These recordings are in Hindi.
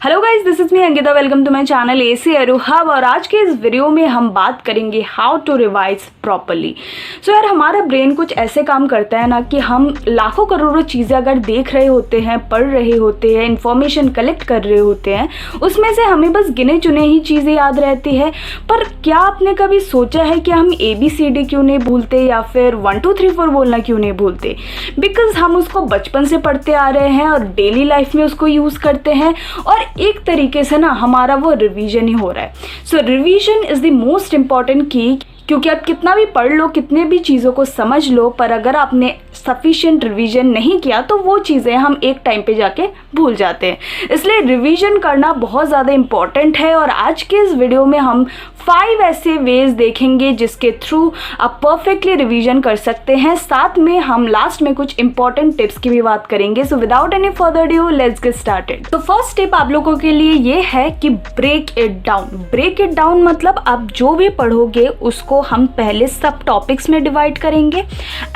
Hello guys, this is me Ankita. Welcome to my channel AC aero hub. और आज के इस वीडियो में हम बात करेंगे how to revise properly. So यार, हमारा ब्रेन कुछ ऐसे काम करता है ना कि हम लाखों करोड़ों चीज़ें अगर देख रहे होते हैं, पढ़ रहे होते हैं, इन्फॉर्मेशन कलेक्ट कर रहे होते हैं, उसमें से हमें बस गिने चुने ही चीज़ें याद रहती है। पर क्या आपने कभी सोचा है कि हम ABCD क्यों नहीं भूलते या फिर 1 2 3 4 बोलना क्यों नहीं भूलते? बिकॉज हम उसको बचपन से पढ़ते आ रहे हैं और डेली लाइफ में उसको यूज़ करते हैं और एक तरीके से ना हमारा वो रिवीजन ही हो रहा है। So revision is the most important key, क्योंकि आप कितना भी पढ़ लो, कितने भी चीज़ों को समझ लो, पर अगर आपने सफिशिएंट रिवीजन नहीं किया तो वो चीज़ें हम एक टाइम पे जाके भूल जाते हैं। इसलिए रिवीजन करना बहुत ज़्यादा इम्पॉर्टेंट है। और आज के इस वीडियो में हम 5 ऐसे वेज देखेंगे जिसके थ्रू आप परफेक्टली रिवीजन कर सकते हैं। साथ में हम लास्ट में कुछ इंपॉर्टेंट टिप्स की भी बात करेंगे। So without any further due, let's get started. तो फर्स्ट टिप आप लोगों के लिए ये है कि break it down. Break it down मतलब आप जो भी पढ़ोगे उसको हम पहले सब टॉपिक्स में डिवाइड करेंगे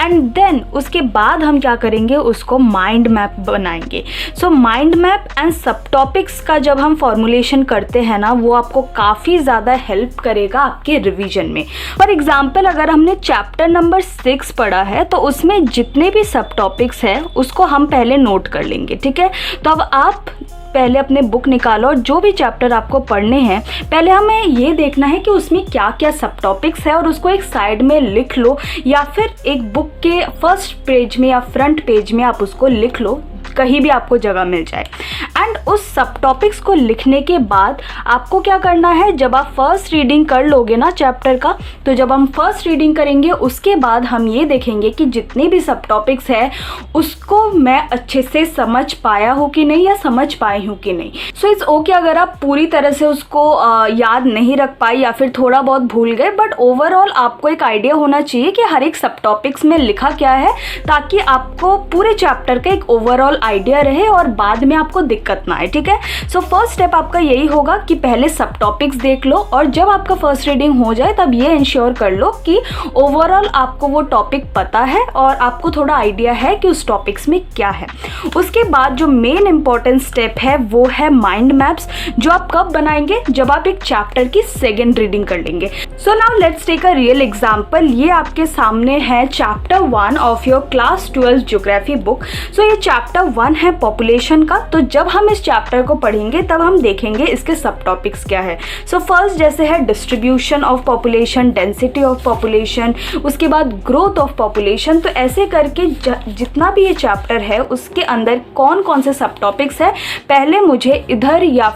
एंड देन उसके बाद हम क्या करेंगे, उसको माइंड मैप बनाएंगे। सो माइंड मैप एंड सब टॉपिक्स का जब हम फॉर्मुलेशन करते हैं ना, वो आपको काफ़ी ज़्यादा हेल्प करेगा आपके रिवीजन में। फॉर एग्जाम्पल, अगर हमने चैप्टर नंबर 6 पढ़ा है तो उसमें जितने भी सब टॉपिक्स हैं उसको हम पहले नोट कर लेंगे। ठीक है, तो अब आप पहले अपने बुक निकालो और जो भी चैप्टर आपको पढ़ने हैं पहले हमें ये देखना है कि उसमें क्या क्या सब टॉपिक्स है और उसको एक साइड में लिख लो, या फिर एक बुक के फर्स्ट पेज में या फ्रंट पेज में आप उसको लिख लो, कहीं भी आपको जगह मिल जाए। एंड उस सब टॉपिक्स को लिखने के बाद आपको क्या करना है, जब आप फर्स्ट रीडिंग कर लोगे ना चैप्टर का, तो जब हम फर्स्ट रीडिंग करेंगे उसके बाद हम ये देखेंगे कि जितने भी सब टॉपिक्स है उसको मैं अच्छे से समझ पाया हूँ कि नहीं या समझ पाई हूँ कि नहीं। सो इट्स ओके अगर आप पूरी तरह से उसको याद नहीं रख पाई या फिर थोड़ा बहुत भूल गए, बट ओवरऑल आपको एक आइडिया होना चाहिए कि हर एक सब टॉपिक्स में लिखा क्या है, ताकि आपको पूरे चैप्टर का एक ओवरऑल आइडिया रहे और बाद में आपको दिक्कत ना आए। ठीक है, सो फर्स्ट स्टेप आपका यही होगा कि पहले सब टॉपिक्स देख लो और जब आपका फर्स्ट रीडिंग हो जाए तब ये इंश्योर कर लो कि ओवरऑल आपको वो टॉपिक पता है और आपको थोड़ा आइडिया है कि उस टॉपिक्स में क्या है। उसके बाद जो मेन इंपॉर्टेंट स्टेप है वो है माइंड मैप्स, जो आप कब बनाएंगे, जब आप एक चैप्टर की सेकेंड रीडिंग कर लेंगे। So now let's take a real example. ये आपके सामने है chapter 1 of your class 12 geography book. So ये चैप्टर 1 है पॉपुलेशन का। तो जब हम इस चैप्टर को पढ़ेंगे तब हम देखेंगे इसके सब टॉपिक्स क्या है। सो फर्स्ट जैसे है distribution of population, density of population, उसके बाद ग्रोथ ऑफ पॉपुलेशन। तो ऐसे करके जितना भी ये चैप्टर है उसके अंदर कौन कौन से सब टॉपिक्स है, पहले मुझे इधर या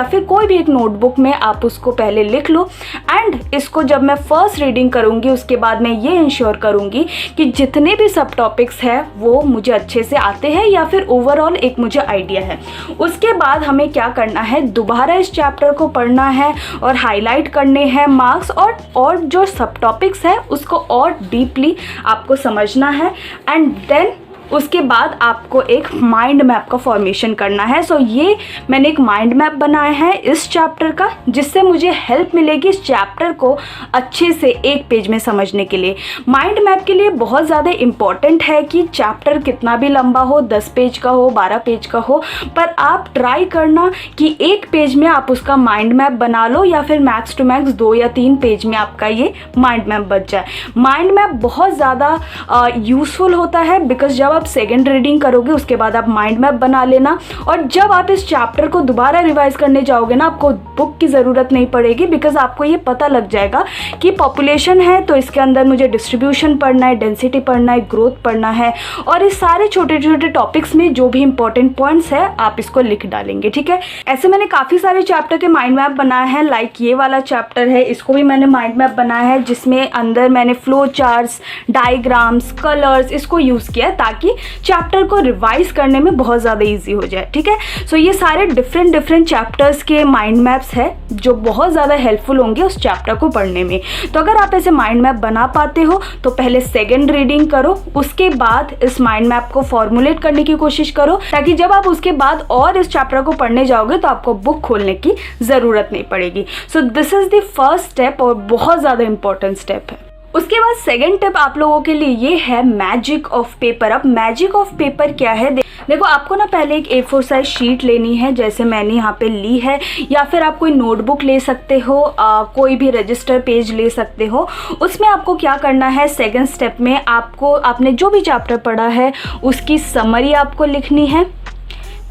फिर कोई भी एक नोटबुक में आप उसको पहले लिख लो। एंड इसको जब मैं फर्स्ट रीडिंग करूँगी उसके बाद मैं ये इंश्योर करूँगी कि जितने भी सब टॉपिक्स है वो मुझे अच्छे से आते हैं या फिर ओवरऑल एक मुझे आइडिया है। उसके बाद हमें क्या करना है, दोबारा इस चैप्टर को पढ़ना है और हाईलाइट करने हैं मार्क्स, और जो सब टॉपिक्स है उसको और डीपली आपको समझना है। एंड देन उसके बाद आपको एक माइंड मैप का फॉर्मेशन करना है। सो ये मैंने एक माइंड मैप बनाया है इस चैप्टर का, जिससे मुझे हेल्प मिलेगी इस चैप्टर को अच्छे से एक पेज में समझने के लिए। माइंड मैप के लिए बहुत ज़्यादा इम्पॉर्टेंट है कि चैप्टर कितना भी लंबा हो, 10 पेज का हो, 12 पेज का हो, पर आप ट्राई करना कि एक पेज में आप उसका माइंड मैप बना लो, या फिर मैक्स टू मैक्स 2 या 3 पेज में आपका ये माइंड मैप बच जाए। माइंड मैप बहुत ज़्यादा यूज़फुल होता है, बिकॉज जब आप सेकेंड रीडिंग करोगे उसके बाद आप माइंड मैप बना लेना, और जब आप इस चैप्टर को दोबारा रिवाइज करने जाओगे ना, आपको बुक की ज़रूरत नहीं पड़ेगी, बिकॉज आपको ये पता लग जाएगा कि पॉपुलेशन है तो इसके अंदर मुझे डिस्ट्रीब्यूशन पढ़ना है, डेंसिटी पढ़ना है, ग्रोथ पढ़ना है, और इस सारे छोटे छोटे टॉपिक्स में जो भी इंपॉर्टेंट पॉइंट्स है आप इसको लिख डालेंगे। ठीक है, ऐसे मैंने काफ़ी सारे चैप्टर के माइंड मैप बनाए हैं। लाइक ये वाला चैप्टर है, इसको भी मैंने माइंड मैप बनाया है, जिसमें अंदर मैंने फ्लो चार्ट्स, डायग्राम्स, कलर्स इसको यूज़ किया ताकि चैप्टर को रिवाइज करने में बहुत ज़्यादा इजी हो जाए। ठीक है, सो ये सारे डिफरेंट चैप्टर्स के माइंड मैप्स है जो बहुत ज़्यादा हेल्पफुल होंगे उस चैप्टर को पढ़ने में। तो अगर आप ऐसे माइंड मैप बना पाते हो तो पहले सेकेंड रीडिंग करो, उसके बाद इस माइंड मैप को फॉर्मुलेट करने की कोशिश करो, ताकि जब आप उसके बाद और इस चैप्टर को पढ़ने जाओगे तो आपको बुक खोलने की ज़रूरत नहीं पड़ेगी। So this is the first step और बहुत ज़्यादा इंपॉर्टेंट स्टेप है। उसके बाद सेकंड टिप आप लोगों के लिए ये है मैजिक ऑफ पेपर। अब मैजिक ऑफ पेपर क्या है, देखो आपको ना पहले एक A4 साइज शीट लेनी है, जैसे मैंने यहाँ पे ली है, या फिर आप कोई नोटबुक ले सकते हो, कोई भी रजिस्टर पेज ले सकते हो। उसमें आपको क्या करना है, सेकंड स्टेप में आपको आपने जो भी चैप्टर पढ़ा है उसकी समरी आपको लिखनी है,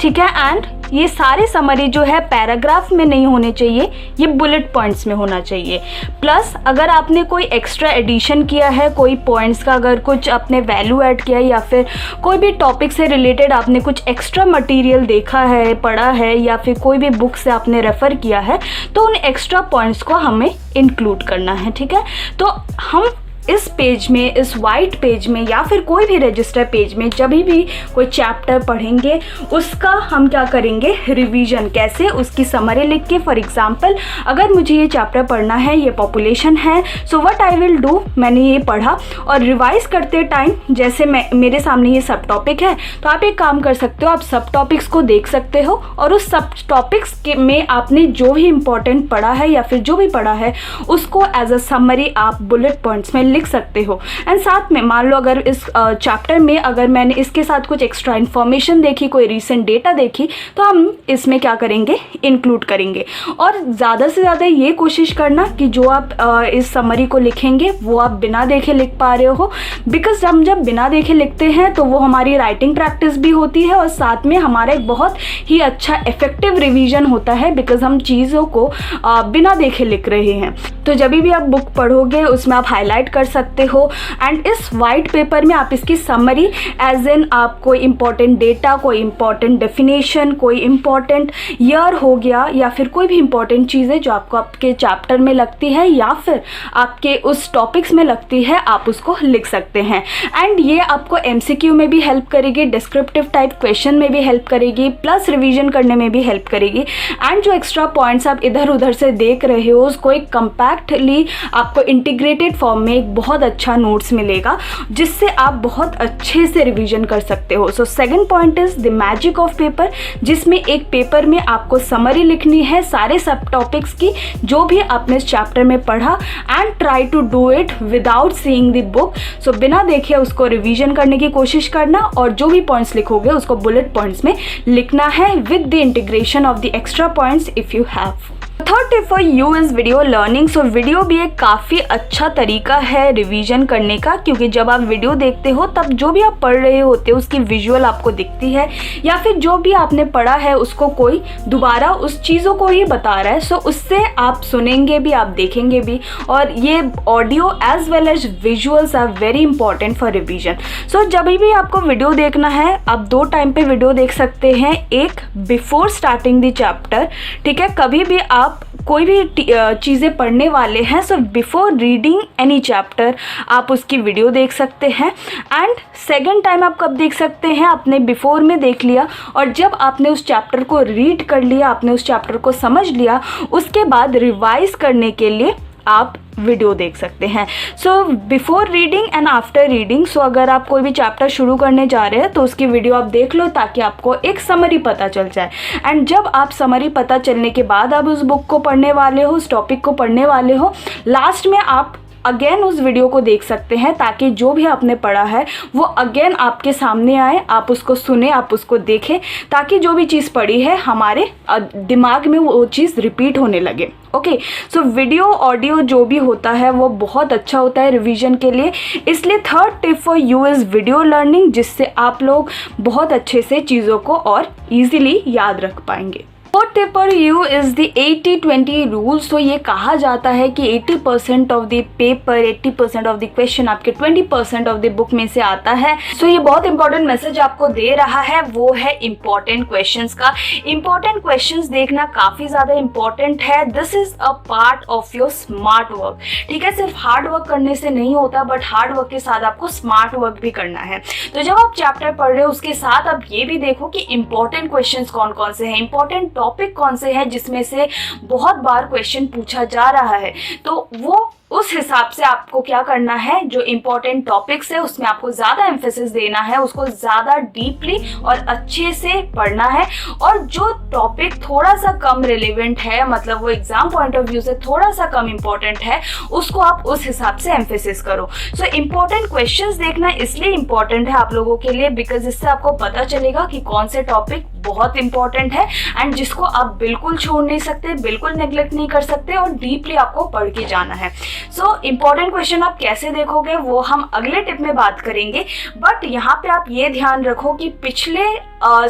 ठीक है। एंड ये सारे समरी जो है पैराग्राफ में नहीं होने चाहिए, ये बुलेट पॉइंट्स में होना चाहिए। प्लस अगर आपने कोई एक्स्ट्रा एडिशन किया है, कोई पॉइंट्स का अगर कुछ आपने वैल्यू ऐड किया है, या फिर कोई भी टॉपिक से रिलेटेड आपने कुछ एक्स्ट्रा मटेरियल देखा है, पढ़ा है, या फिर कोई भी बुक से आपने रेफ़र किया है, तो उन एक्स्ट्रा पॉइंट्स को हमें इंक्लूड करना है, ठीक है। तो हम इस पेज में, इस वाइट पेज में या फिर कोई भी रजिस्टर पेज में जब भी कोई चैप्टर पढ़ेंगे उसका हम क्या करेंगे, रिवीजन। कैसे, उसकी समरी लिख के। फॉर एग्जांपल अगर मुझे ये चैप्टर पढ़ना है, ये पॉपुलेशन है, so what I will do, मैंने ये पढ़ा और रिवाइज करते टाइम जैसे मेरे सामने ये सब टॉपिक है, तो आप एक काम कर सकते हो, आप सब टॉपिक्स को देख सकते हो और उस सब टॉपिक्स के में आपने जो भी इंपॉर्टेंट पढ़ा है या फिर जो भी पढ़ा है उसको एज अ समरी आप बुलेट पॉइंट्स में लिख सकते हो। एंड साथ में मान लो अगर इस चैप्टर में अगर मैंने इसके साथ कुछ एक्स्ट्रा इन्फॉर्मेशन देखी, कोई रीसेंट डेटा देखी, तो हम इसमें क्या करेंगे, इंक्लूड करेंगे। और ज़्यादा से ज़्यादा ये कोशिश करना कि जो आप इस समरी को लिखेंगे वो आप बिना देखे लिख पा रहे हो, बिकॉज हम जब बिना देखे लिखते हैं तो वो हमारी राइटिंग प्रैक्टिस भी होती है और साथ में हमारा एक बहुत ही अच्छा इफेक्टिव रिवीजन होता है, बिकॉज हम चीज़ों को बिना देखे लिख रहे हैं। तो जब भी आप बुक पढ़ोगे उसमें आप हाईलाइट कर सकते हो। एंड इस वाइट पेपर में आप इसकी समरी एज इन आप कोई इंपॉर्टेंट डेटा, कोई इंपॉर्टेंट डेफिनेशन, कोई इंपॉर्टेंट ईयर हो गया, या फिर कोई भी इंपॉर्टेंट चीज़ें जो आपको आपके चैप्टर में लगती है या फिर आपके उस टॉपिक्स में लगती है, आप उसको लिख सकते हैं। एंड ये आपको MCQ में भी हेल्प करेगी, डिस्क्रिप्टिव टाइप क्वेश्चन में भी हेल्प करेगी, प्लस रिवीजन करने में भी हेल्प करेगी। एंड जो एक्स्ट्रा पॉइंट्स आप इधर उधर से देख रहे हो उसको एक कंपैक्टली आपको इंटीग्रेटेड फॉर्म में एक बहुत अच्छा नोट्स मिलेगा, जिससे आप बहुत अच्छे से रिवीजन कर सकते हो। So second point is the magic of paper, जिसमें एक पेपर में आपको समरी लिखनी है सारे सब टॉपिक्स की जो भी आपने इस चैप्टर में पढ़ा, and try to do it without seeing the book. So बिना देखे उसको रिवीजन करने की कोशिश करना और जो भी पॉइंट्स लिखोगे उसको बुलेट पॉइंट्स में लिखना है with the integration of the extra points if you have. Third tip for you is video learning. So video भी एक काफ़ी अच्छा तरीका है रिवीजन करने का, क्योंकि जब आप वीडियो देखते हो तब जो भी आप पढ़ रहे होते हो उसकी विजुअल आपको दिखती है, या फिर जो भी आपने पढ़ा है उसको कोई दोबारा उस चीज़ों को ही बता रहा है। सो उससे आप सुनेंगे भी, आप देखेंगे भी, और ये audio as well as visuals are very important for revision. So जब भी आपको वीडियो देखना है आप दो टाइम पे वीडियो देख सकते हैं। एक बिफोर स्टार्टिंग द चैप्टर, ठीक है, कभी भी आप कोई भी चीज़ें पढ़ने वाले हैं, so before reading any chapter आप उसकी वीडियो देख सकते हैं। एंड सेकंड टाइम आप कब देख सकते हैं, आपने बिफोर में देख लिया और जब आपने उस चैप्टर को रीड कर लिया, आपने उस चैप्टर को समझ लिया, उसके बाद रिवाइज करने के लिए आप वीडियो देख सकते हैं। So before reading and after reading, so अगर आप कोई भी चैप्टर शुरू करने जा रहे हैं तो उसकी वीडियो आप देख लो ताकि आपको एक समरी पता चल जाए। एंड जब आप समरी पता चलने के बाद आप उस बुक को पढ़ने वाले हो, उस टॉपिक को पढ़ने वाले हो, लास्ट में आप अगेन उस वीडियो को देख सकते हैं ताकि जो भी आपने पढ़ा है वो अगेन आपके सामने आए, आप उसको सुने, आप उसको देखें, ताकि जो भी चीज़ पढ़ी है हमारे दिमाग में वो चीज़ रिपीट होने लगे। ओके, सो वीडियो ऑडियो जो भी होता है वो बहुत अच्छा होता है रिवीजन के लिए। इसलिए third tip for you is video learning, जिससे आप लोग बहुत अच्छे से चीज़ों को और ईजिली याद रख पाएंगे। Fourth tip for you is the 80-20 rule. So ये कहा जाता है कि 80% of the paper, 80% of the question आपके 20% ऑफ द बुक में से आता है। सो ये बहुत इंपॉर्टेंट मैसेज आपको दे रहा है, वो है इंपॉर्टेंट क्वेश्चंस का। इंपॉर्टेंट क्वेश्चंस देखना काफ़ी ज़्यादा इंपॉर्टेंट है। This is a part of your smart work, ठीक है। सिर्फ हार्ड वर्क करने से नहीं होता, बट हार्ड वर्क के साथ आपको स्मार्ट वर्क भी करना है। तो जब आप चैप्टर पढ़ रहे हो उसके साथ आप ये भी देखो कि इंपॉर्टेंट क्वेश्चंस कौन कौन से हैं, इंपॉर्टेंट टॉपिक कौन से हैं जिसमें से बहुत बार क्वेश्चन पूछा जा रहा है, तो वो उस हिसाब से आपको क्या करना है, जो इम्पोर्टेंट टॉपिक्स है उसमें आपको ज़्यादा एम्फेसिस देना है, उसको ज़्यादा डीपली और अच्छे से पढ़ना है। और जो टॉपिक थोड़ा सा कम रिलेवेंट है, मतलब वो एग्जाम पॉइंट ऑफ व्यू से थोड़ा सा कम इम्पोर्टेंट है, उसको आप उस हिसाब से एम्फेसिस करो। सो इम्पोर्टेंट क्वेश्चंस देखना इसलिए इम्पोर्टेंट है आप लोगों के लिए, बिकॉज इससे आपको पता चलेगा कि कौन से टॉपिक बहुत इंपॉर्टेंट है एंड जिसको आप बिल्कुल छोड़ नहीं सकते, बिल्कुल नेग्लेक्ट नहीं कर सकते और डीपली आपको पढ़ के जाना है। सो इंपॉर्टेंट क्वेश्चन आप कैसे देखोगे वो हम अगले टिप में बात करेंगे, बट यहाँ पे आप ये ध्यान रखो कि पिछले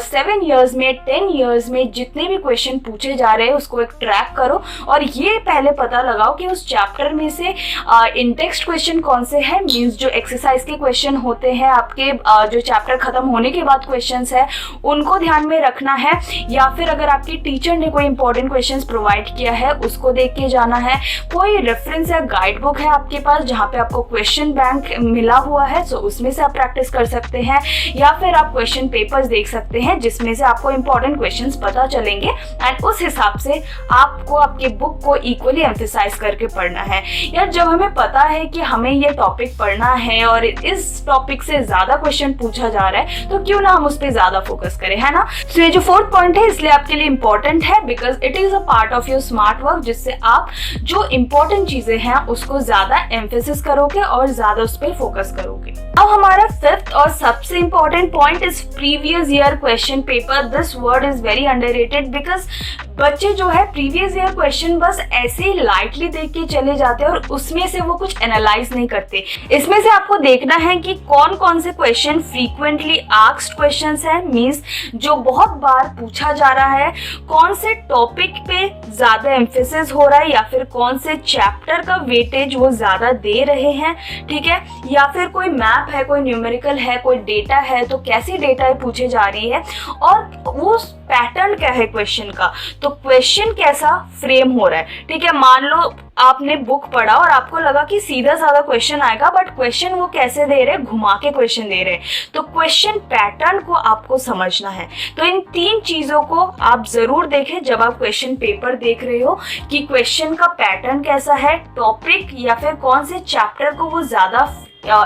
7 ईयर्स में 10 ईयर्स में जितने भी क्वेश्चन पूछे जा रहे हैं उसको एक ट्रैक करो और ये पहले पता लगाओ कि उस चैप्टर में से इन टेक्स्ट क्वेश्चन कौन से हैं, मीन्स जो एक्सरसाइज के क्वेश्चन होते हैं आपके जो चैप्टर खत्म होने के बाद क्वेश्चंस है उनको ध्यान में रखना है, या फिर अगर आपके टीचर ने कोई इंपॉर्टेंट क्वेश्चंस प्रोवाइड किया है उसको देख के जाना है। कोई रेफरेंस या गाइड बुक है आपके पास जहाँ पे आपको क्वेश्चन बैंक मिला हुआ है, सो उसमें से आप प्रैक्टिस कर सकते हैं, या फिर आप क्वेश्चन पेपर्स देख सकते हैं जिसमें से आपको इंपॉर्टेंट क्वेश्चंस पता चलेंगे एंड उस हिसाब से आपको आपके बुक को इक्वली एम्फेसाइज करके पढ़ना है। यार जब हमें पता है कि हमें ये टॉपिक पढ़ना है और इस टॉपिक से ज्यादा क्वेश्चन पूछा जा रहा है तो क्यों ना हम उस पर ज्यादा फोकस करें, है ना। सो ये जो 4th पॉइंट है इसलिए आपके लिए इंपॉर्टेंट है because it is a part of your smart work, जिससे आप जो इंपॉर्टेंट चीजें हैं उसको ज्यादा एम्फेसिस करोगे और ज्यादा उस पर फोकस करोगे। अब हमारा 5th और सबसे important point is previous year question paper. This word is very underrated because बच्चे जो है प्रीवियस ईयर क्वेश्चन बस ऐसे ही लाइटली देख के चले जाते हैं और उसमें से वो कुछ एनालाइज नहीं करते। इसमें से आपको देखना है कि कौन कौन से क्वेश्चन फ्रीक्वेंटली आस्क्ड क्वेश्चंस हैं, मींस जो बहुत बार पूछा जा रहा है, कौन से टॉपिक पे ज्यादा एम्फेसिस हो रहा है, या फिर कौन से चैप्टर का वेटेज वो ज्यादा दे रहे हैं, ठीक है, या फिर कोई मैप है, कोई न्यूमेरिकल है, कोई डेटा है तो कैसी डेटा पूछे जा रही है और वो पैटर्न क्या है क्वेश्चन का, तो क्वेश्चन कैसा फ्रेम हो रहा है। ठीक है, मान लो आपने बुक पढ़ा और आपको लगा कि सीधा साधा क्वेश्चन आएगा, बट क्वेश्चन वो कैसे दे रहे, घुमा के क्वेश्चन दे रहे, तो क्वेश्चन पैटर्न को आपको समझना है। तो इन 3 चीजों को आप जरूर देखें जब आप क्वेश्चन पेपर देख रहे हो कि क्वेश्चन का पैटर्न कैसा है, टॉपिक या फिर कौन से चैप्टर को वो ज्यादा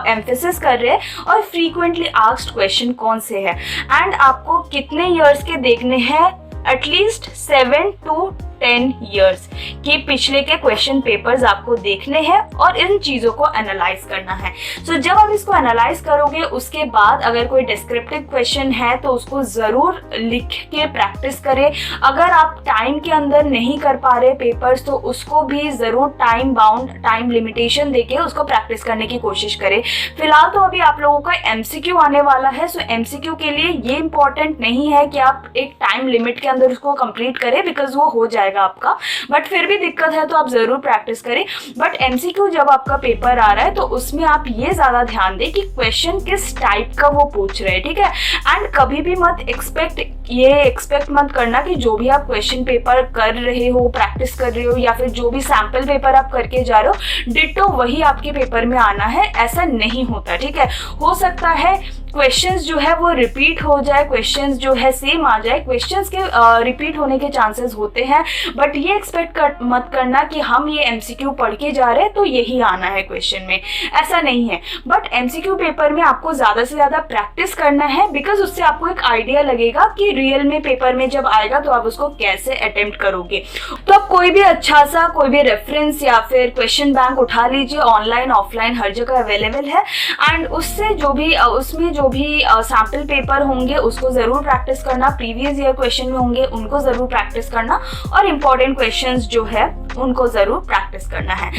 एम्फेसिस कर रहे हैं और फ्रीक्वेंटली आस्क्ड क्वेश्चन कौन से है। एंड आपको कितने इयर्स के देखने हैं, एटलीस्ट 7 to 10 ईयर्स के पिछले के क्वेश्चन पेपर्स आपको देखने हैं और इन चीजों को एनालाइज करना है। सो जब आप इसको एनालाइज करोगे उसके बाद अगर कोई डिस्क्रिप्टिव क्वेश्चन है तो उसको जरूर लिख के प्रैक्टिस करें। अगर आप टाइम के अंदर नहीं कर पा रहे पेपर्स तो उसको भी जरूर टाइम बाउंड, टाइम लिमिटेशन देके उसको प्रैक्टिस करने की कोशिश करें। फिलहाल तो अभी आप लोगों का एमसीक्यू आने वाला है, सो एमसीक्यू के लिए ये इंपॉर्टेंट नहीं है कि आप एक टाइम लिमिट के अंदर उसको कंप्लीट करें बिकॉज वो हो जाएगा आपका, बट फिर भी दिक्कत है तो आप जरूर प्रैक्टिस करें। बट एमसीक्यू जब आपका पेपर आ रहा है तो उसमें आप ये ज्यादा ध्यान दें कि क्वेश्चन किस टाइप का वो पूछ रहे हैं, ठीक है। एंड कभी भी मत एक्सपेक्ट मत करना कि जो भी आप क्वेश्चन पेपर कर रहे हो, प्रैक्टिस कर रहे हो या फिर जो भी सैंपल पेपर आप करके जा रहे हो डिट्टो वही आपके पेपर में आना है, ऐसा नहीं होता, ठीक है। हो सकता है क्वेश्चंस जो है वो रिपीट हो जाए, क्वेश्चंस जो है सेम आ जाए, क्वेश्चंस के रिपीट होने के चांसेस होते हैं, बट ये एक्सपेक्ट मत करना कि हम ये एमसीक्यू पढ़ के जा रहे हैं तो यही आना है क्वेश्चन में, ऐसा नहीं है। बट एमसीक्यू पेपर में आपको ज्यादा से ज्यादा प्रैक्टिस करना है बिकॉज उससे आपको एक आइडिया लगेगा कि रियल में पेपर में जब आएगा तो आप उसको कैसे अटेम्प्ट करोगे। तो आप कोई भी अच्छा सा कोई भी रेफरेंस या फिर क्वेश्चन बैंक उठा लीजिए, ऑनलाइन ऑफलाइन हर जगह अवेलेबल है, एंड उससे जो भी उसमें जो भी सैंपल पेपर होंगे उसको जरूर प्रैक्टिस करना, प्रीवियस ईयर क्वेश्चन में होंगे उनको जरूर प्रैक्टिस करना और इंपॉर्टेंट क्वेश्चंस जो है उनको जरूर प्रैक्टिस करना है।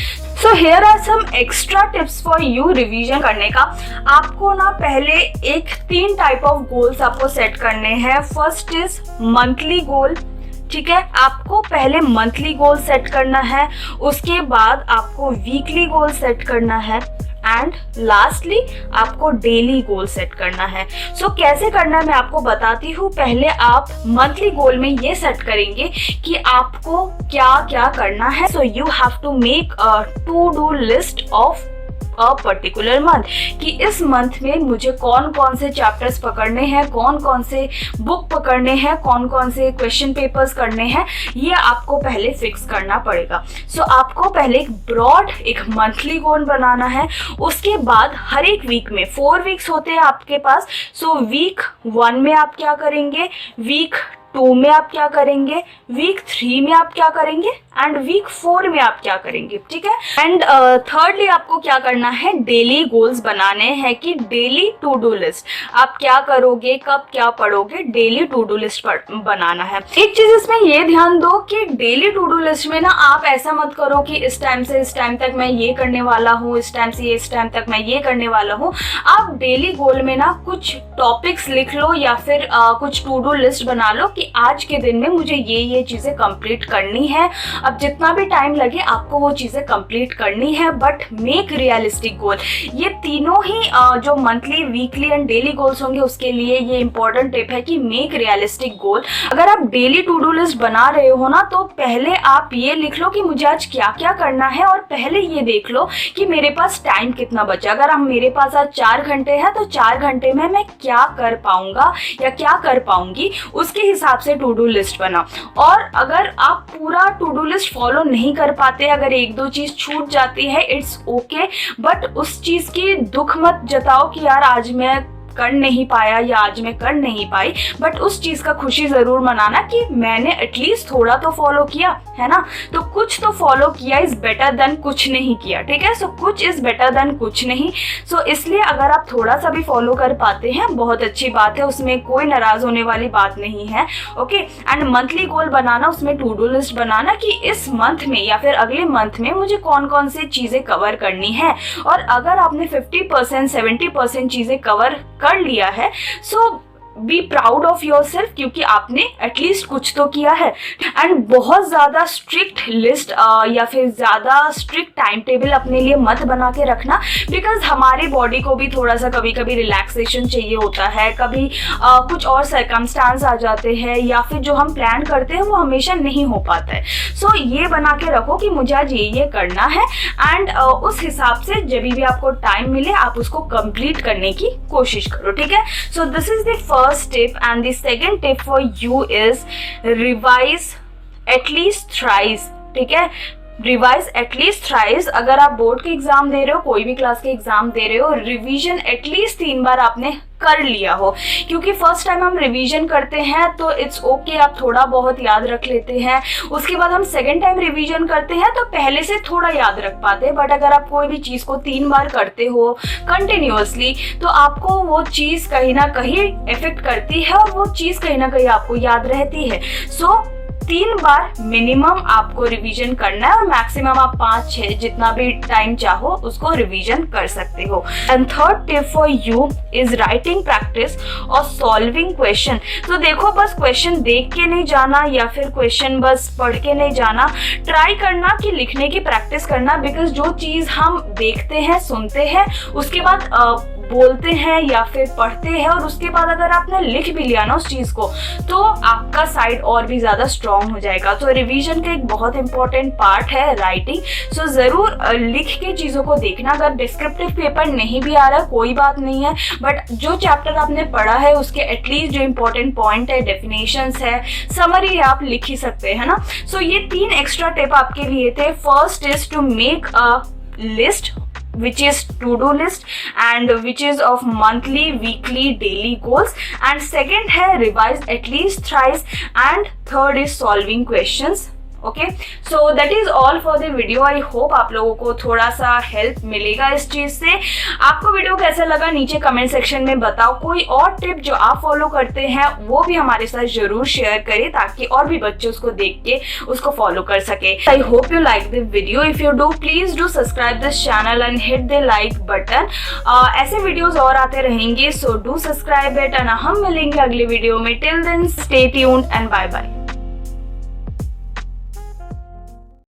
So here are some extra tips for you revision करने का। आपको ना पहले 3 टाइप ऑफ गोल्स आपको सेट करने हैं। फर्स्ट इज मंथली गोल, ठीक है, आपको पहले मंथली गोल सेट करना है, उसके बाद आपको वीकली गोल सेट करना है एंड लास्टली आपको डेली गोल सेट करना है। सो कैसे करना है मैं आपको बताती हूँ। पहले आप मंथली गोल में ये सेट करेंगे कि आपको क्या क्या करना है। So you have to make a to do list of a particular month, कि इस मंथ में मुझे कौन कौन से चैप्टर्स पकड़ने हैं, कौन कौन से बुक पकड़ने हैं, कौन कौन से क्वेश्चन पेपर्स करने हैं, ये आपको पहले फिक्स करना पड़ेगा। सो आपको पहले एक ब्रॉड एक मंथली गोल बनाना है। उसके बाद हर एक वीक में 4 वीक्स होते हैं आपके पास। सो वीक 1 में आप क्या करेंगे, वीक 2 में आप क्या करेंगे, वीक 3 में आप क्या करेंगे एंड वीक 4 में आप क्या करेंगे, ठीक है। एंड थर्डली आपको क्या करना है, डेली गोल्स बनाने हैं कि डेली टू डू लिस्ट आप क्या करोगे, कब क्या पढ़ोगे, डेली टू डू लिस्ट बनाना है। एक चीज इसमें ये ध्यान दो कि डेली टू डू लिस्ट में ना आप ऐसा मत करो कि इस टाइम से इस टाइम तक मैं ये करने वाला हूँ, इस टाइम से इस टाइम तक मैं ये करने वाला हूँ। आप डेली गोल में ना कुछ टॉपिक्स लिख लो या फिर कुछ टू डू लिस्ट बना लो कि आज के दिन में मुझे ये चीजें कंप्लीट करनी है। अब जितना भी टाइम लगे आपको वो चीजें कंप्लीट करनी है, बट मेक रियलिस्टिक गोल। ये तीनों ही जो monthly, weekly and daily goals होंगे उसके लिए ये इंपॉर्टेंट टिप है कि मेक रियलिस्टिक गोल। अगर आप डेली टू डू लिस्ट बना रहे हो ना, तो पहले आप ये लिख लो कि मुझे आज क्या क्या करना है, और पहले ये देख लो कि मेरे पास टाइम कितना बचा। अगर हम मेरे पास आज 4 घंटे हैं तो 4 घंटे में मैं क्या कर पाऊंगा या क्या कर पाऊंगी, उसके हिसाब से टू डू लिस्ट बना। और अगर आप पूरा टू डू लिस्ट फॉलो नहीं कर पाते, अगर 1-2 चीज छूट जाती है, इट्स ओके, बट उस चीज की दुख मत जताओ कि यार आज मैं कर नहीं पाया या आज मैं कर नहीं पाई, बट उस चीज का खुशी जरूर मनाना कि मैंने एटलीस्ट थोड़ा तो फॉलो किया है ना। तो कुछ तो फॉलो किया इज बेटर देन कुछ नहीं किया, ठीक है। सो कुछ इज बेटर देन कुछ नहीं। सो इसलिए अगर आप थोड़ा सा भी फॉलो कर पाते हैं बहुत अच्छी बात है, उसमें कोई नाराज होने वाली बात नहीं है, ओके। एंड मंथली गोल बनाना, उसमें टू डू लिस्ट बनाना कि इस मंथ में या फिर अगले मंथ में मुझे कौन कौन से चीजें कवर करनी है। और अगर आपने 50% 70% चीजें कवर कर लिया है, so be proud of yourself, क्योंकि आपने एटलीस्ट कुछ तो किया है। एंड बहुत ज़्यादा स्ट्रिक्ट लिस्ट या फिर ज़्यादा स्ट्रिक्ट टाइम टेबल अपने लिए मत बना के रखना, बिकॉज हमारी बॉडी को भी थोड़ा सा कभी कभी रिलैक्सेशन चाहिए होता है, कभी कुछ और सर्कमस्टांस आ जाते हैं, या फिर जो हम प्लान करते हैं वो हमेशा नहीं हो पाता है। सो ये बना के रखो कि मुझे आज ये करना है, एंड उस हिसाब से जब भी आपको टाइम मिले आप उसको कंप्लीट करने की कोशिश करो, ठीक है। So this is the first tip, and the second tip for you is revise at least thrice, ठीक है। Revise at least thrice. अगर आप बोर्ड के एग्जाम दे रहे हो, कोई भी क्लास के एग्जाम दे रहे हो, रिवीजन एटलीस्ट 3 बार आपने कर लिया हो, क्योंकि फर्स्ट टाइम हम रिवीजन करते हैं तो इट्स ओके, आप थोड़ा बहुत याद रख लेते हैं। उसके बाद हम सेकेंड टाइम रिवीजन करते हैं तो पहले से थोड़ा याद रख पाते हैं, बट अगर आप कोई भी चीज़ को 3 बार करते हो कंटिन्यूअसली तो आपको वो चीज़ कहीं ना कहीं इफेक्ट करती है और वो चीज़ कहीं ना कहीं आपको याद रहती है। सो 3 बार मिनिमम आपको रिवीजन करना है, और मैक्सिमम आप 5-6 जितना भी टाइम चाहो उसको रिवीजन कर सकते हो। And third tip for you is writing practice और सॉल्विंग क्वेश्चन। तो देखो, बस क्वेश्चन देख के नहीं जाना या फिर क्वेश्चन बस पढ़ के नहीं जाना, ट्राई करना कि लिखने की प्रैक्टिस करना, बिकॉज जो चीज़ हम देखते हैं, सुनते हैं, उसके बाद बोलते हैं या फिर पढ़ते हैं, और उसके बाद अगर आपने लिख भी लिया ना उस चीज़ को, तो आपका साइड और भी ज़्यादा स्ट्रॉन्ग हो जाएगा। तो रिवीजन का एक बहुत इंपॉर्टेंट पार्ट है राइटिंग। सो ज़रूर लिख के चीज़ों को देखना। अगर डिस्क्रिप्टिव पेपर नहीं भी आ रहा है कोई बात नहीं है, बट जो चैप्टर आपने पढ़ा है उसके एटलीस्ट जो इंपॉर्टेंट पॉइंट है, डेफिनेशंस है, समरी है, आप लिख ही सकते हैं ना। सो ये 3 एक्स्ट्रा टिप आपके लिए थे। First is to make a list which is to-do list and which is of monthly, weekly, daily goals, and second है revise at least thrice, and third is solving questions. Okay, so that is all for the video. I hope आप लोगों को थोड़ा सा हेल्प मिलेगा इस चीज से। आपको वीडियो कैसा लगा नीचे कमेंट सेक्शन में बताओ। कोई और टिप जो आप फॉलो करते हैं वो भी हमारे साथ जरूर शेयर करें, ताकि और भी बच्चे उसको देख के उसको फॉलो कर सके। I hope you like the video. If you do please do subscribe this channel and hit the like button. ऐसे वीडियोज और आते रहेंगे, so do subscribe it, and हम मिलेंगे अगले वीडियो में। Till then stay tuned and bye bye.